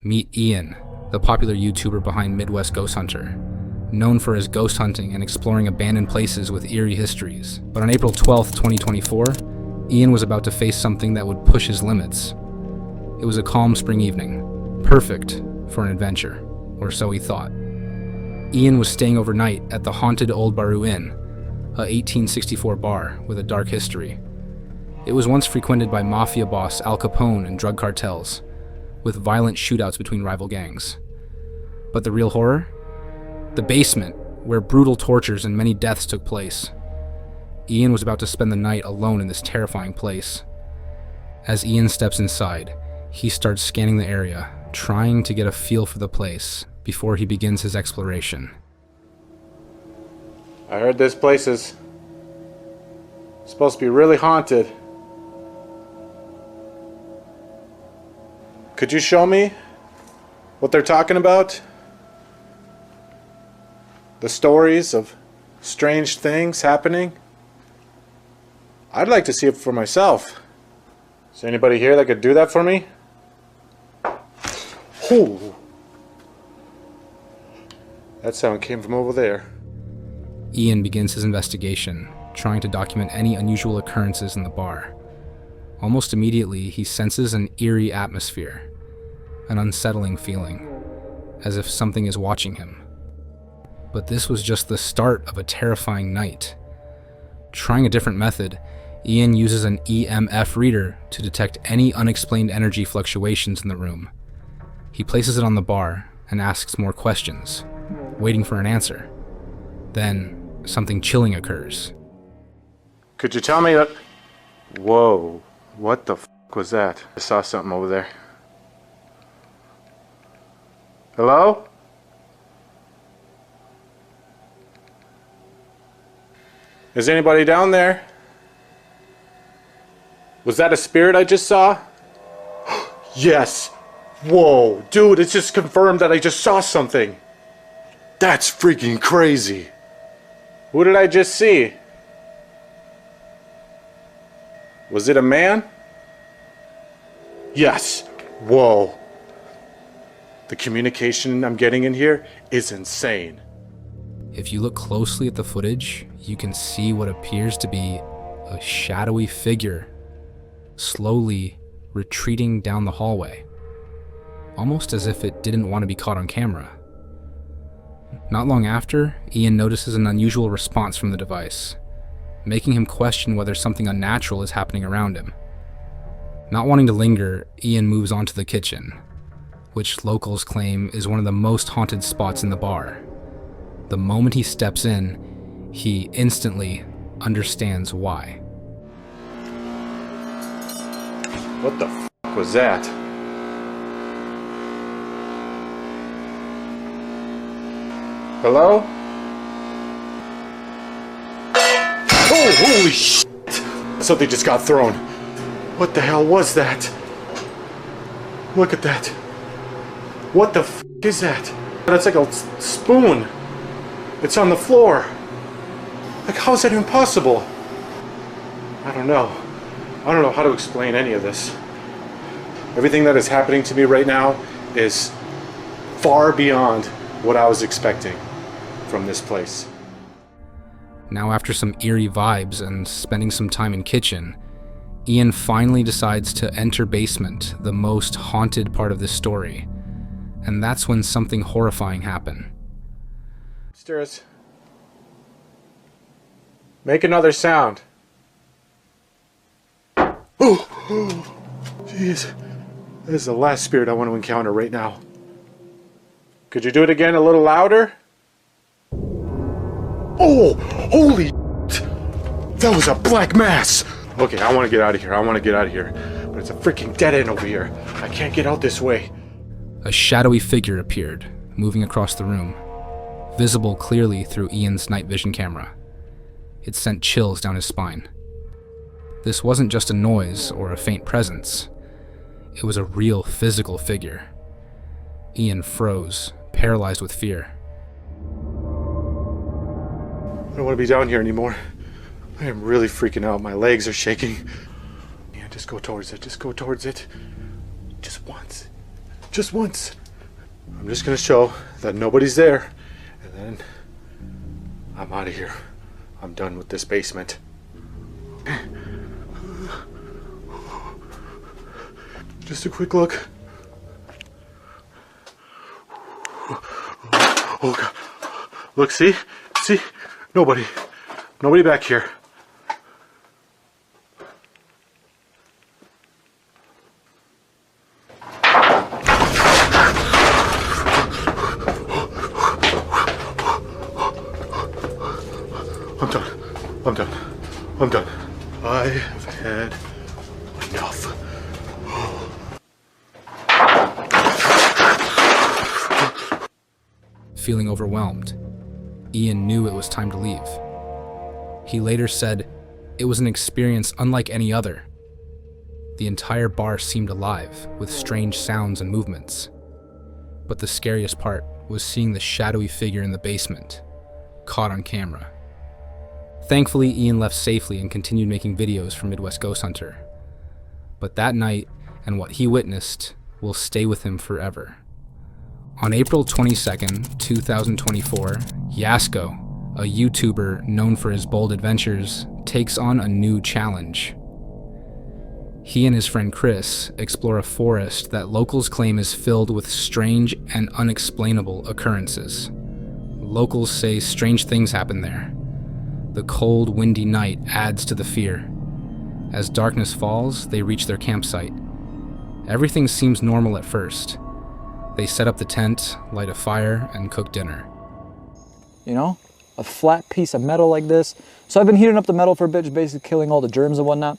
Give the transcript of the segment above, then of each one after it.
Meet Ian, the popular YouTuber behind Midwest Ghost Hunter, known for his ghost hunting and exploring abandoned places with eerie histories. But on April 12th, 2024, Ian was about to face something that would push his limits. It was a calm spring evening, perfect for an adventure, or so he thought. Ian was staying overnight at the haunted Old Baru Inn, a 1864 bar with a dark history. It was once frequented by mafia boss Al Capone and drug cartels, with violent shootouts between rival gangs. But the real horror? The basement, where brutal tortures and many deaths took place. Ian was about to spend the night alone in this terrifying place. As Ian steps inside, he starts scanning the area, trying to get a feel for the place before he begins his exploration. I heard this place is supposed to be really haunted. Could you show me what they're talking about? The stories of strange things happening? I'd like to see it for myself. Is there anybody here that could do that for me? Oh, that sound came from over there. Ian begins his investigation, trying to document any unusual occurrences in the bar. Almost immediately, he senses an eerie atmosphere, an unsettling feeling, as if something is watching him. But this was just the start of a terrifying night. Trying a different method, Ian uses an EMF reader to detect any unexplained energy fluctuations in the room. He places it on the bar and asks more questions, waiting for an answer. Then, something chilling occurs. Could you tell me that... Whoa, what the f*** was that? I saw something over there. Hello? Is anybody down there? Was that a spirit I just saw? Yes! Whoa, dude, it's just confirmed that I just saw something. That's freaking crazy. Who did I just see? Was it a man? Yes. Whoa. The communication I'm getting in here is insane. If you look closely at the footage, you can see what appears to be a shadowy figure slowly retreating down the hallway, almost as if it didn't want to be caught on camera. Not long after, Ian notices an unusual response from the device, making him question whether something unnatural is happening around him. Not wanting to linger, Ian moves on to the kitchen, which locals claim is one of the most haunted spots in the bar. The moment he steps in, he instantly understands why. What the f*** was that? Hello? Oh, holy shit! Something just got thrown. What the hell was that? Look at that. What the f*** is that? That's like a spoon. It's on the floor. Like, how is that even possible? I don't know. I don't know how to explain any of this. Everything that is happening to me right now is far beyond what I was expecting from this place. Now, after some eerie vibes and spending some time in kitchen, Ian finally decides to enter basement, the most haunted part of this story. And that's when something horrifying happened. Stairs. Make another sound. Oh, jeez. That is the last spirit I want to encounter right now. Could you do it again a little louder? Oh, holy shit. That was a black mass. Okay, I want to get out of here. I want to get out of here. But it's a freaking dead end over here. I can't get out this way. A shadowy figure appeared, moving across the room, visible clearly through Ian's night vision camera. It sent chills down his spine. This wasn't just a noise or a faint presence. It was a real physical figure. Ian froze, paralyzed with fear. I don't want to be down here anymore. I am really freaking out. My legs are shaking. Yeah, just go towards it. Just go towards it. Just once. Just once. I'm just gonna show that nobody's there, and then I'm out of here. I'm done with this basement. Just a quick look. Oh God. Look, see? See? Nobody. Nobody back here. I'm done. I'm done. I'm done. I have had enough. Feeling overwhelmed, Ian knew it was time to leave. He later said, "It was an experience unlike any other. The entire bar seemed alive, with strange sounds and movements. But the scariest part was seeing the shadowy figure in the basement, caught on camera." Thankfully, Ian left safely and continued making videos for Midwest Ghost Hunter. But that night, and what he witnessed, will stay with him forever. On April 22nd, 2024, Yasko, a YouTuber known for his bold adventures, takes on a new challenge. He and his friend Chris explore a forest that locals claim is filled with strange and unexplainable occurrences. Locals say strange things happen there. The cold, windy night adds to the fear. As darkness falls, they reach their campsite. Everything seems normal at first. They set up the tent, light a fire, and cook dinner. You know, a flat piece of metal like this. So I've been heating up the metal for a bit, just basically killing all the germs and whatnot.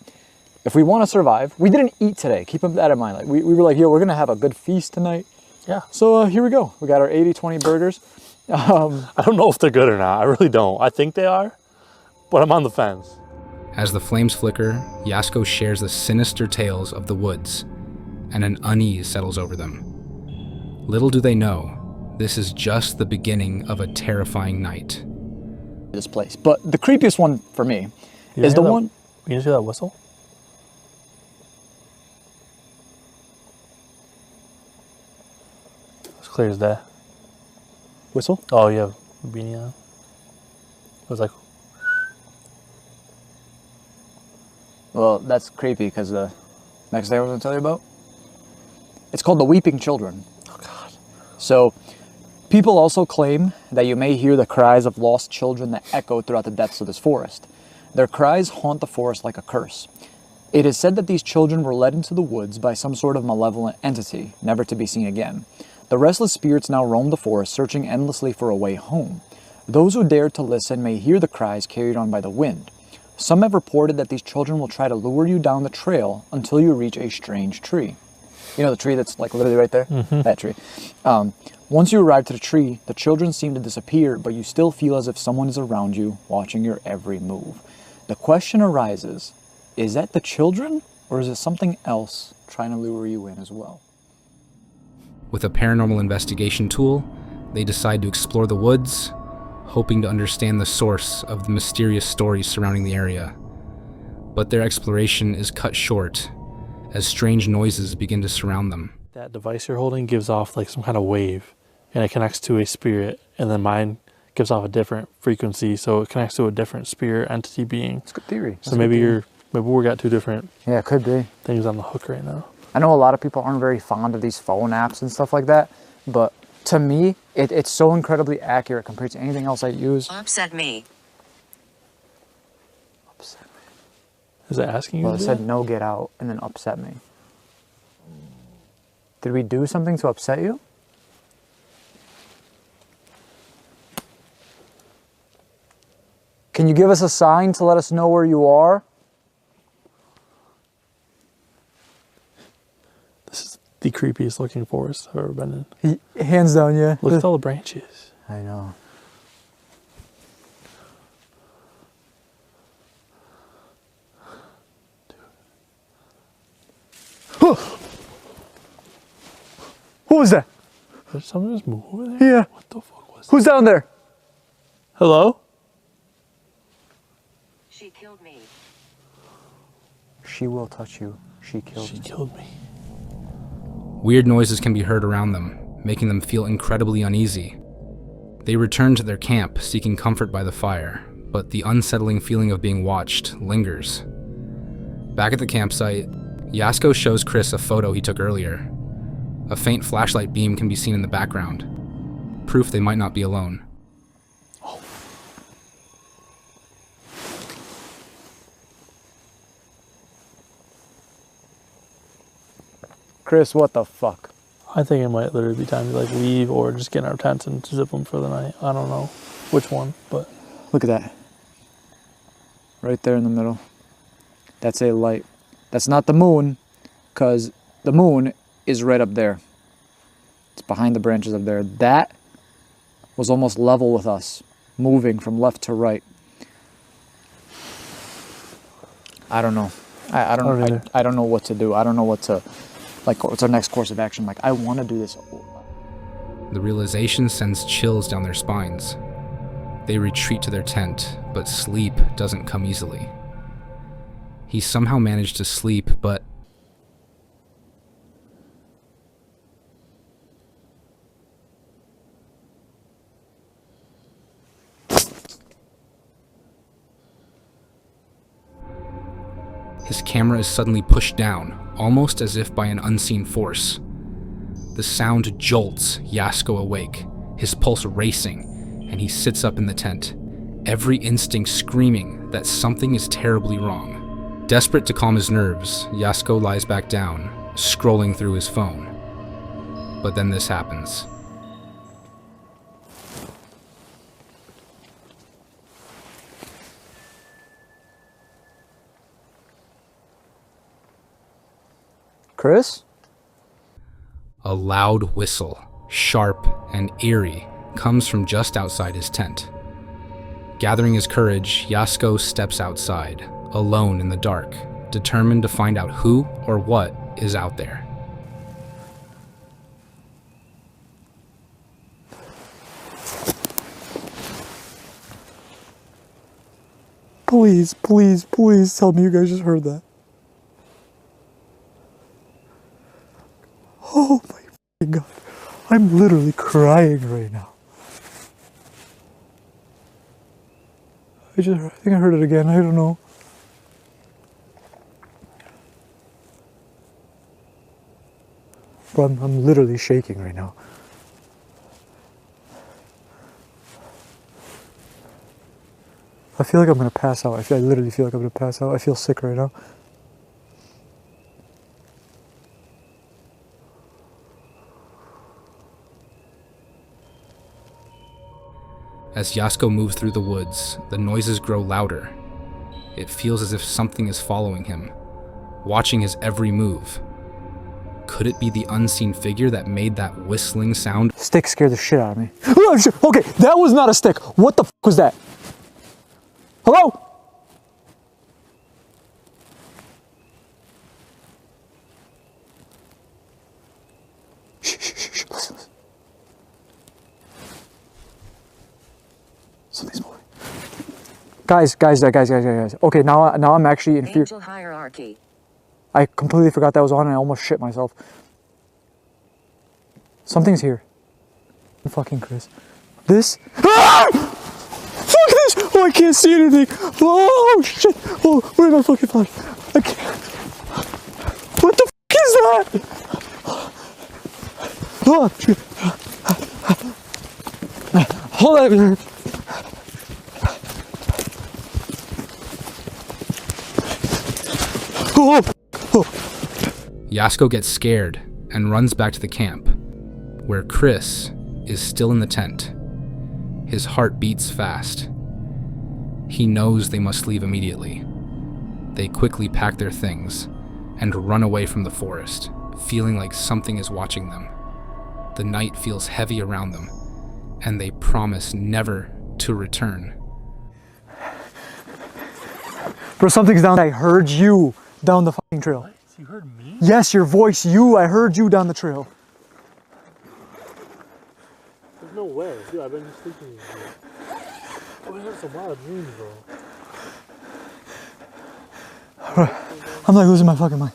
If we want to survive, we didn't eat today. Keep that in mind. Like we were like, yo, we're going to have a good feast tonight. Yeah. So here we go. We got our 80-20 burgers. I don't know if they're good or not. I really don't. I think they are, but I'm on the fence. As the flames flicker, Yasko shares the sinister tales of the woods, and an unease settles over them. Little do they know, this is just the beginning of a terrifying night. This place. But the creepiest one for me is the one... You hear that whistle? It's clear as day. Whistle? Oh, you have a beanie on? It was like... Well, that's creepy because the next thing I was going to tell you about, it's called the Weeping Children. Oh, God. So, people also claim that you may hear the cries of lost children that echo throughout the depths of this forest. Their cries haunt the forest like a curse. It is said that these children were led into the woods by some sort of malevolent entity, never to be seen again. The restless spirits now roam the forest, searching endlessly for a way home. Those who dare to listen may hear the cries carried on by the wind. Some have reported that these children will try to lure you down the trail until you reach a strange tree. You know the tree that's like literally right there? Mm-hmm. That tree. Once you arrive to the tree, the children seem to disappear, but you still feel as if someone is around you, watching your every move. The question arises, is that the children, or is it something else trying to lure you in as well? With a paranormal investigation tool, they decide to explore the woods, hoping to understand the source of the mysterious stories surrounding the area. But their exploration is cut short, as strange noises begin to surround them. That device you're holding gives off like some kind of wave, and it connects to a spirit, and then mine gives off a different frequency, so it connects to a different spirit entity being. It's a good theory. So maybe we got two different it could be things on the hook right now. I know a lot of people aren't very fond of these phone apps and stuff like that, but to me, it's so incredibly accurate compared to anything else I use. Upset me. Upset me. Is it asking you? Well, to it do said that? no, get out, and then upset me. Did we do something to upset you? Can you give us a sign to let us know where you are? This is the creepiest looking forest I've ever been in. Hands down, yeah. Look at all the branches. I know. Who was that? Did someone just move over there? Yeah. What the fuck was that? Who's down there? Hello? She killed me. She will touch you. She killed She me. killed me. Weird noises can be heard around them, making them feel incredibly uneasy. They return to their camp, seeking comfort by the fire, but the unsettling feeling of being watched lingers. Back at the campsite, Yasko shows Chris a photo he took earlier. A faint flashlight beam can be seen in the background, proof they might not be alone. Chris, what the fuck? I think it might literally be time to like leave or just get in our tents and zip them for the night. I don't know which one, but Look at that. Right there in the middle. That's a light. That's not the moon, because the moon is right up there. It's behind the branches up there. That was almost level with us, moving from left to right. I don't know. I don't know what to do. I don't know what to, like, what's our next course of action. Like, I want to do this. The realization sends chills down their spines. They retreat to their tent, but sleep doesn't come easily. He somehow managed to sleep, but his camera is suddenly pushed down, almost as if by an unseen force. The sound jolts Yasko awake, his pulse racing, and he sits up in the tent, every instinct screaming that something is terribly wrong. Desperate to calm his nerves, Yasko lies back down, scrolling through his phone. But then this happens. Chris? A loud whistle, sharp and eerie, comes from just outside his tent. Gathering his courage, Yasko steps outside, alone in the dark, determined to find out who or what is out there. Please, please, please tell me you guys just heard that. Oh my God. I'm literally crying right now. I think I heard it again. I don't know. But I'm literally shaking right now. I feel like I'm gonna pass out. I literally feel like I'm gonna pass out. I feel sick right now. As Yasko moves through the woods, the noises grow louder. It feels as if something is following him, watching his every move. Could it be the unseen figure that made that whistling sound? Stick scared the shit out of me. Oh, shit. Okay, that was not a stick. What the f was that? Hello? Shh, shh, shh, shh. Listen, listen. Something's moving. Guys. Okay, now I'm actually in fear. Angel hierarchy. I completely forgot that was on and I almost shit myself. Something's here. Fucking Chris. This? Ah! Fuck this! Oh, I can't see anything. Oh, shit. Oh, where's my fucking phone? I can't. What the fuck is that? Oh, shit. Hold on a minute. Oh. Yasko gets scared and runs back to the camp, where Chris is still in the tent. His heart beats fast. He knows they must leave immediately. They quickly pack their things and run away from the forest, feeling like something is watching them. The night feels heavy around them, and they promise never to return. Bro, something's down. I heard you down the fucking trail. What? You heard me? Yes, your voice, I heard you down the trail. There's no way. Dude, I've been just sleeping. Oh, I had some wild dreams, bro. I'm like losing my fucking mind.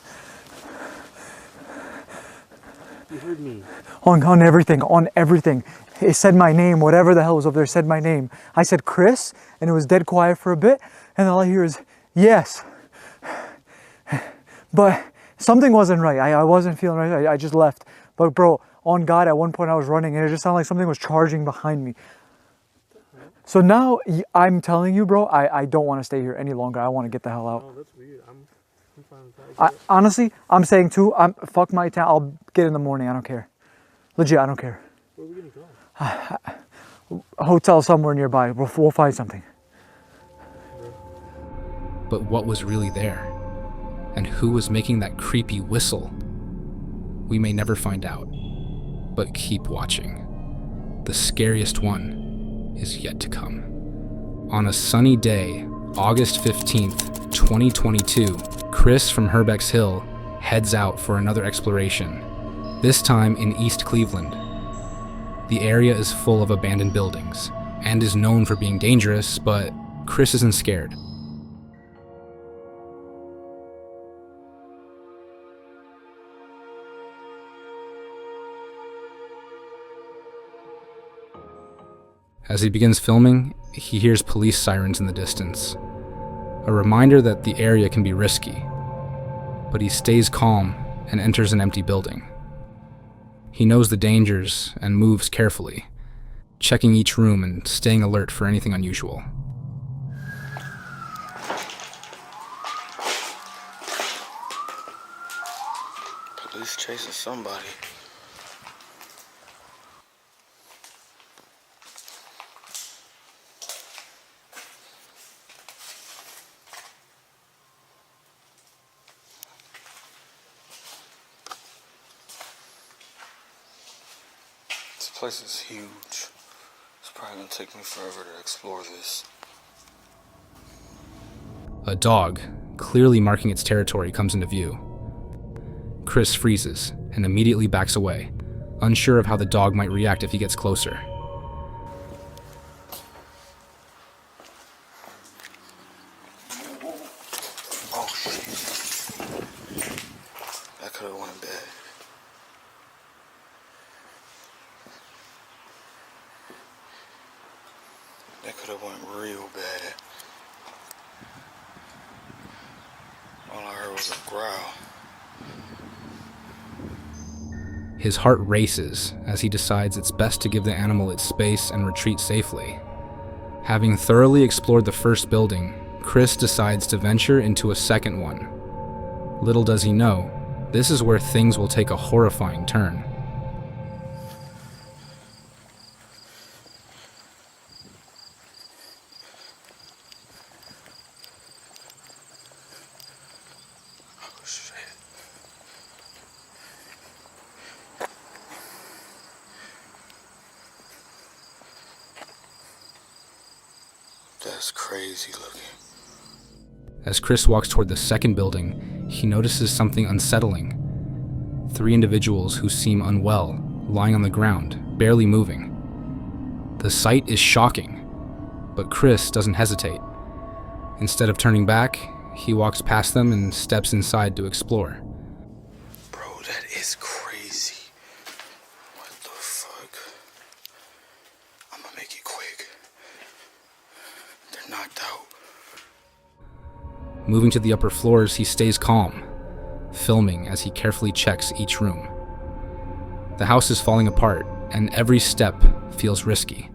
heard me. On everything, on everything. It said my name, whatever the hell was over there said my name. I said Chris, and it was dead quiet for a bit, and all I hear is, yes. But something wasn't right. I wasn't feeling right. I just left. But bro, on God, at one point I was running, and it just sounded like something was charging behind me. So now I'm telling you, bro, I don't want to stay here any longer. I want to get the hell out. Oh, that's weird. I'm fine with that. Honestly, I'm saying too, fuck my town. I'll get in the morning. I don't care. Legit, I don't care. Where are we gonna go? A hotel somewhere nearby. We'll find something. But what was really there? And who was making that creepy whistle? We may never find out, but keep watching. The scariest one is yet to come. On a sunny day, August 15th, 2022, Chris from Herbeck's Hill heads out for another exploration, this time in East Cleveland. The area is full of abandoned buildings and is known for being dangerous, but Chris isn't scared. As he begins filming, he hears police sirens in the distance, a reminder that the area can be risky, but he stays calm and enters an empty building. He knows the dangers and moves carefully, checking each room and staying alert for anything unusual. Police chasing somebody. This place is huge. It's probably gonna take me forever to explore this. A dog, clearly marking its territory, comes into view. Chris freezes and immediately backs away, unsure of how the dog might react if he gets closer. Oh shit. That could have went bad. That could have went real bad. All I heard was a growl. His heart races as he decides it's best to give the animal its space and retreat safely. Having thoroughly explored the first building, Chris decides to venture into a second one. Little does he know, this is where things will take a horrifying turn. Oh shit. That's crazy looking. As Chris walks toward the second building, he notices something unsettling. 3 individuals who seem unwell, lying on the ground, barely moving. The sight is shocking, but Chris doesn't hesitate. Instead of turning back, he walks past them and steps inside to explore. Bro, that is crazy. What the fuck? I'm gonna make it quick. They're knocked out. Moving to the upper floors, he stays calm, filming as he carefully checks each room. The house is falling apart, and every step feels risky.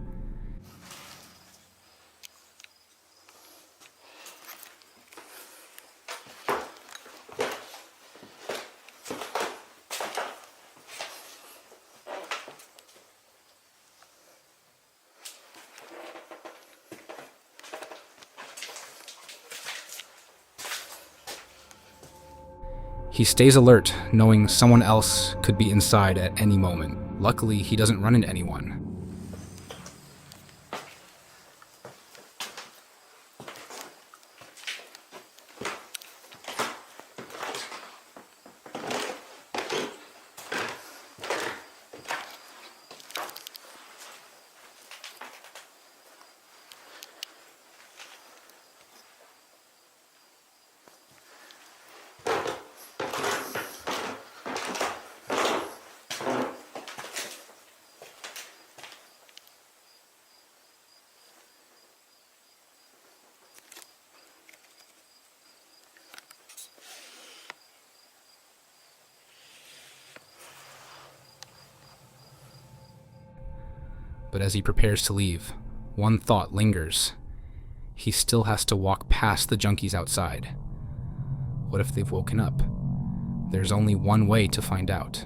He stays alert, knowing someone else could be inside at any moment. Luckily, he doesn't run into anyone. But as he prepares to leave, one thought lingers. He still has to walk past the junkies outside. What if they've woken up? There's only one way to find out.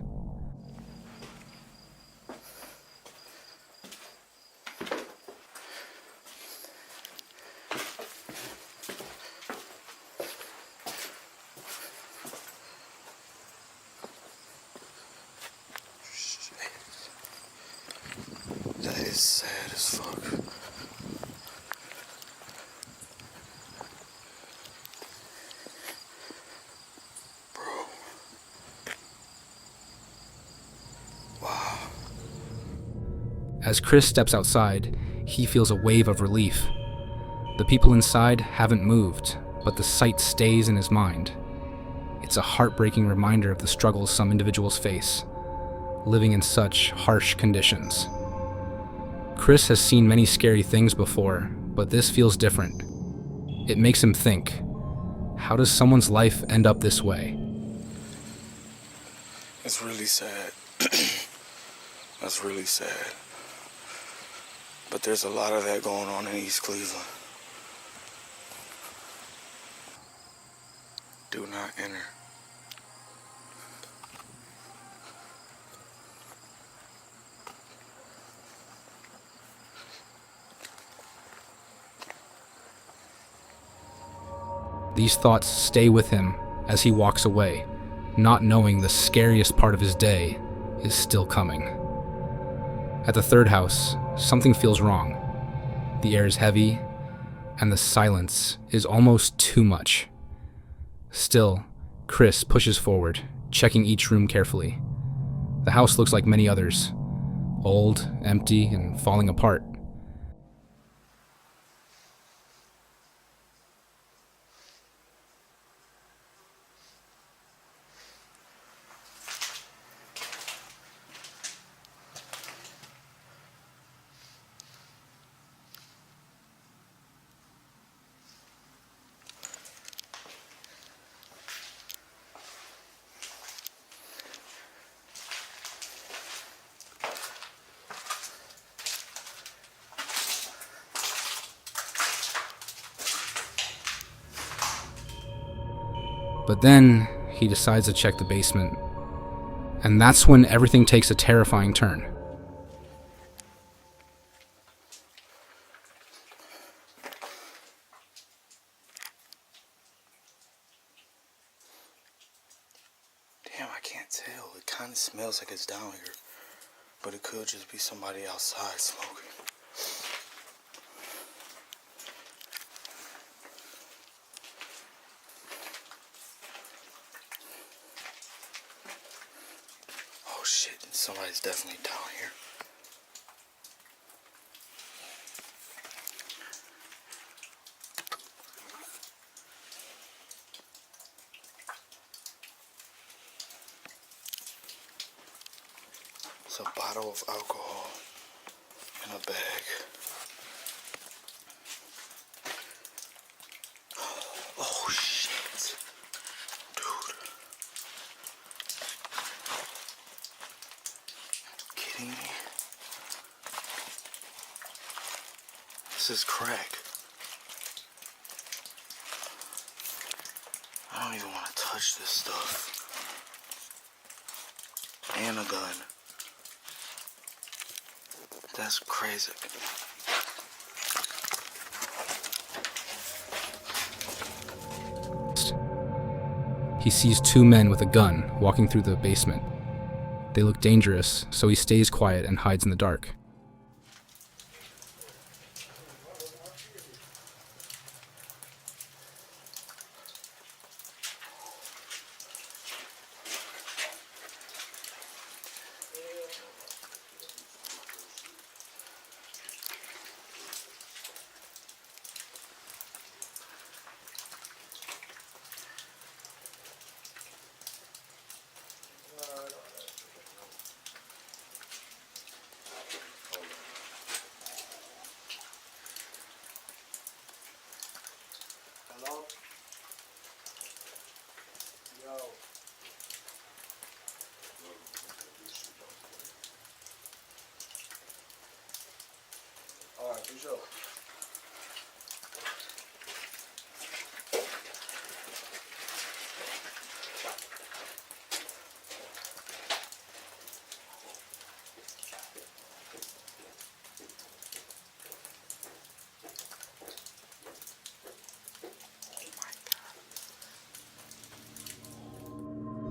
That is sad as fuck. Bro. Wow. As Chris steps outside, he feels a wave of relief. The people inside haven't moved, but the sight stays in his mind. It's a heartbreaking reminder of the struggles some individuals face, living in such harsh conditions. Chris has seen many scary things before, but this feels different. It makes him think, how does someone's life end up this way? It's really sad. That's really sad. But there's a lot of that going on in East Cleveland. Do not enter. These thoughts stay with him as he walks away, not knowing the scariest part of his day is still coming. At the third house, something feels wrong. The air is heavy, and the silence is almost too much. Still, Chris pushes forward, checking each room carefully. The house looks like many others, old, empty, and falling apart. But then he decides to check the basement. And that's when everything takes a terrifying turn. Damn, I can't tell. It kind of smells like it's down here. But it could just be somebody outside smoking. Oh shit, somebody's definitely down here. It's a bottle of alcohol in a bag. Oh shit. Dude. Kidding me? This is crack. I don't even want to touch this stuff. And a gun. That's crazy. He sees two men with a gun walking through the basement. They look dangerous, so he stays quiet and hides in the dark.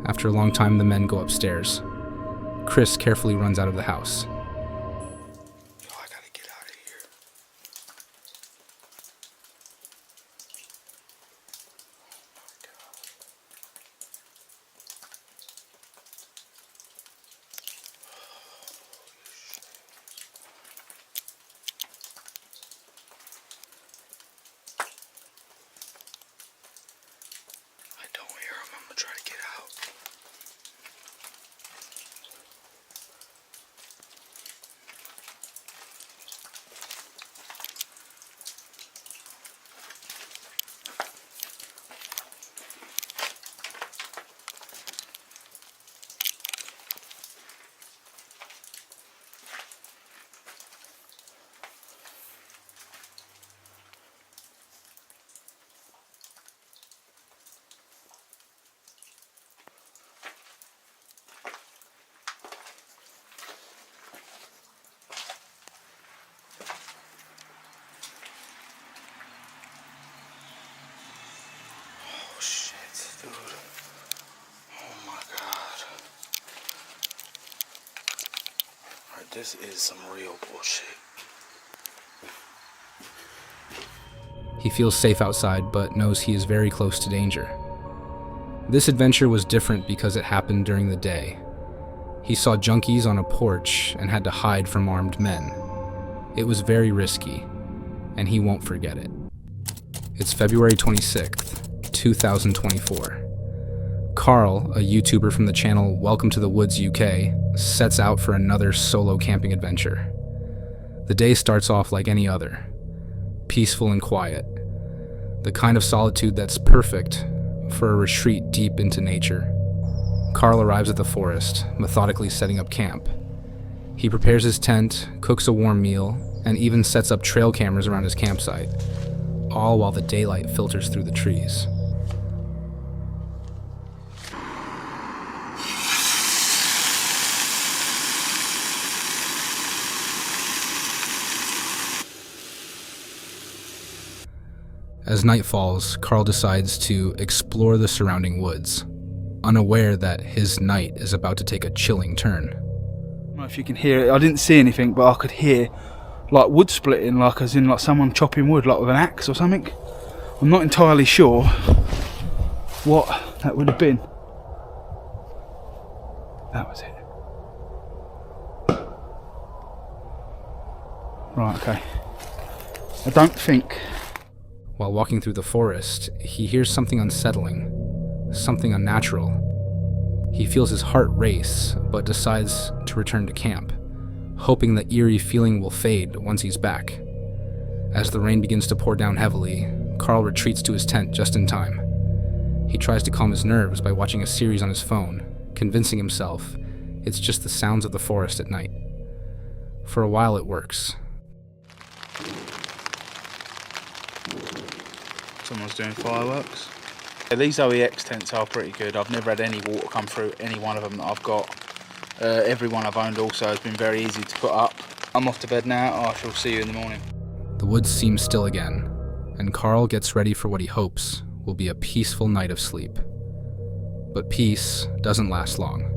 After a long time, the men go upstairs. Chris carefully runs out of the house. Yo, I gotta get out of here. I don't hear him. I'm gonna try to get out. Oh shit, dude. Oh my god. Alright, this is some real bullshit. He feels safe outside, but knows he is very close to danger. This adventure was different because it happened during the day. He saw junkies on a porch and had to hide from armed men. It was very risky, and he won't forget it. It's February 26th, 2024. Carl, a YouTuber from the channel Welcome to the Woods UK, sets out for another solo camping adventure. The day starts off like any other, peaceful and quiet, the kind of solitude that's perfect for a retreat deep into nature. Carl arrives at the forest, methodically setting up camp. He prepares his tent, cooks a warm meal, and even sets up trail cameras around his campsite, all while the daylight filters through the trees. As night falls, Carl decides to explore the surrounding woods, unaware that his night is about to take a chilling turn. I don't know if you can hear it. I didn't see anything, but I could hear like wood splitting, like as in like someone chopping wood, like with an axe or something. I'm not entirely sure what that would have been. That was it. Right, okay. I don't think. While walking through the forest, he hears something unsettling, something unnatural. He feels his heart race, but decides to return to camp, hoping the eerie feeling will fade once he's back. As the rain begins to pour down heavily, Carl retreats to his tent just in time. He tries to calm his nerves by watching a series on his phone, convincing himself it's just the sounds of the forest at night. For a while it works. Someone's doing fireworks. Yeah, these OEX tents are pretty good. I've never had any water come through any one of them that I've got. Every one I've owned also has been very easy to put up. I'm off to bed now. I shall see you in the morning. The woods seem still again, and Carl gets ready for what he hopes will be a peaceful night of sleep. But peace doesn't last long.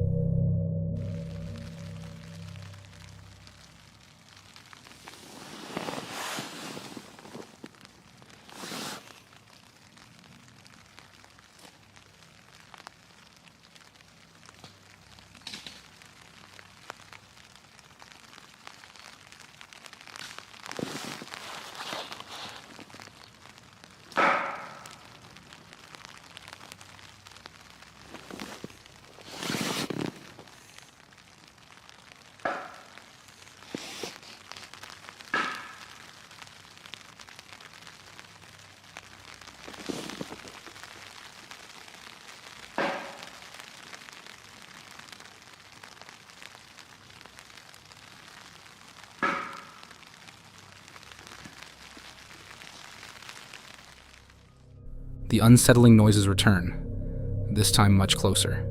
The unsettling noises return, this time much closer.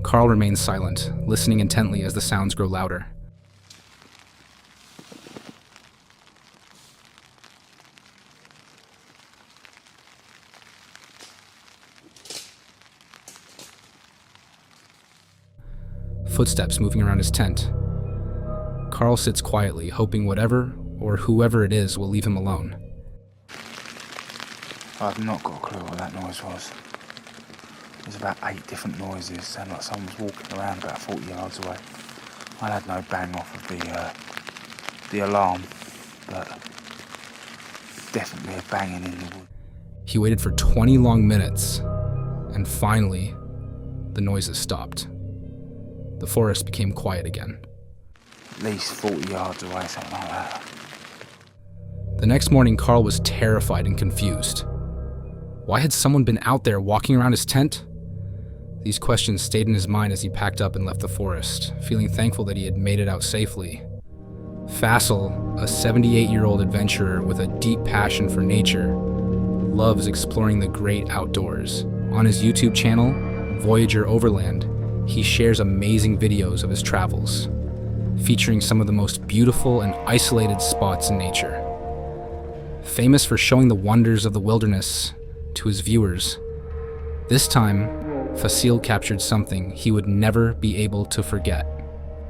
Carl remains silent, listening intently as the sounds grow louder. Footsteps moving around his tent. Carl sits quietly, hoping whatever or whoever it is will leave him alone. I've not got a clue what that noise was. There's about 8 different noises, sound like someone was walking around about 40 yards away. I had no bang off of the alarm, but definitely a banging in the wood. He waited for 20 long minutes, and finally, the noises stopped. The forest became quiet again. At least 40 yards away, something like that. The next morning, Carl was terrified and confused. Why had someone been out there walking around his tent? These questions stayed in his mind as he packed up and left the forest, feeling thankful that he had made it out safely. Faisal, a 78-year-old adventurer with a deep passion for nature, loves exploring the great outdoors. On his YouTube channel, Voyager Overland, he shares amazing videos of his travels, featuring some of the most beautiful and isolated spots in nature. Famous for showing the wonders of the wilderness to his viewers, this time, Fasil captured something he would never be able to forget.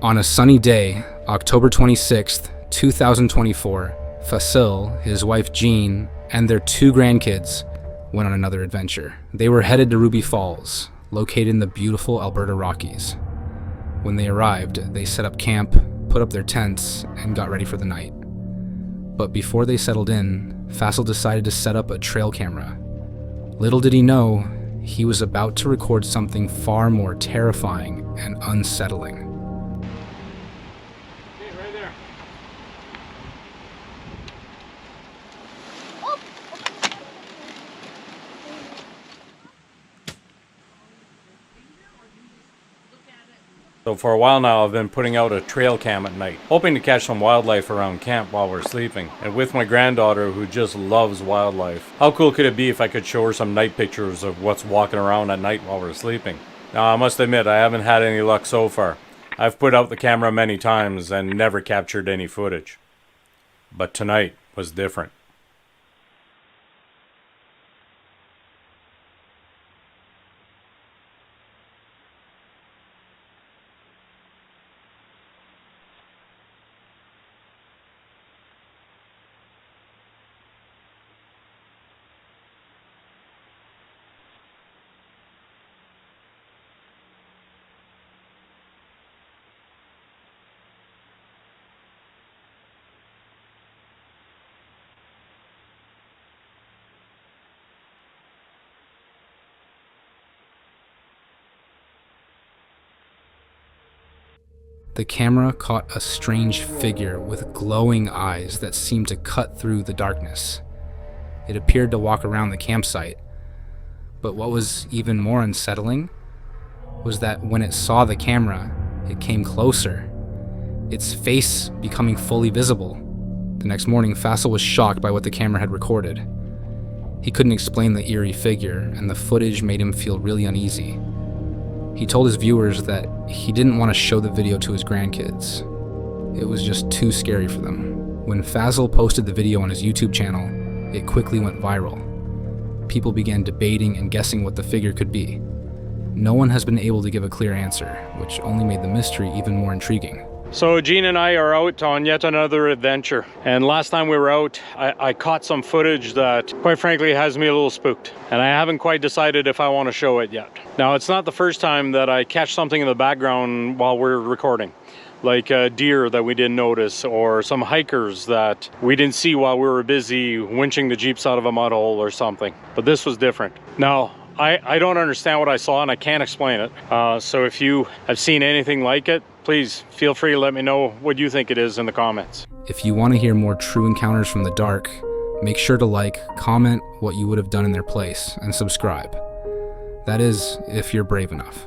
On a sunny day, October 26th, 2024, Fasil, his wife Jean, and their 2 grandkids went on another adventure. They were headed to Ruby Falls, located in the beautiful Alberta Rockies. When they arrived, they set up camp, put up their tents, and got ready for the night. But before they settled in, Faisal decided to set up a trail camera. Little did he know, he was about to record something far more terrifying and unsettling. Right there. So for a while now, I've been putting out a trail cam at night, hoping to catch some wildlife around camp while we're sleeping, and with my granddaughter who just loves wildlife. How cool could it be if I could show her some night pictures of what's walking around at night while we're sleeping? Now I must admit, I haven't had any luck so far. I've put out the camera many times and never captured any footage. But tonight was different. The camera caught a strange figure with glowing eyes that seemed to cut through the darkness. It appeared to walk around the campsite, but what was even more unsettling was that when it saw the camera, it came closer, its face becoming fully visible. The next morning, Faisal was shocked by what the camera had recorded. He couldn't explain the eerie figure, and the footage made him feel really uneasy. He told his viewers that he didn't want to show the video to his grandkids. It was just too scary for them. When Faisal posted the video on his YouTube channel, it quickly went viral. People began debating and guessing what the figure could be. No one has been able to give a clear answer, which only made the mystery even more intriguing. So Jean and I are out on yet another adventure, and last time we were out I caught some footage that quite frankly has me a little spooked, and I haven't quite decided if I want to show it yet. Now it's not the first time that I catch something in the background while we're recording, like a deer that we didn't notice, or some hikers that we didn't see while we were busy winching the jeeps out of a mud hole or something, but this was different. Now I don't understand what I saw and I can't explain it, so if you have seen anything like it, please feel free to let me know what you think it is in the comments. If you want to hear more true encounters from the dark, make sure to like, comment what you would have done in their place, and subscribe. That is, if you're brave enough.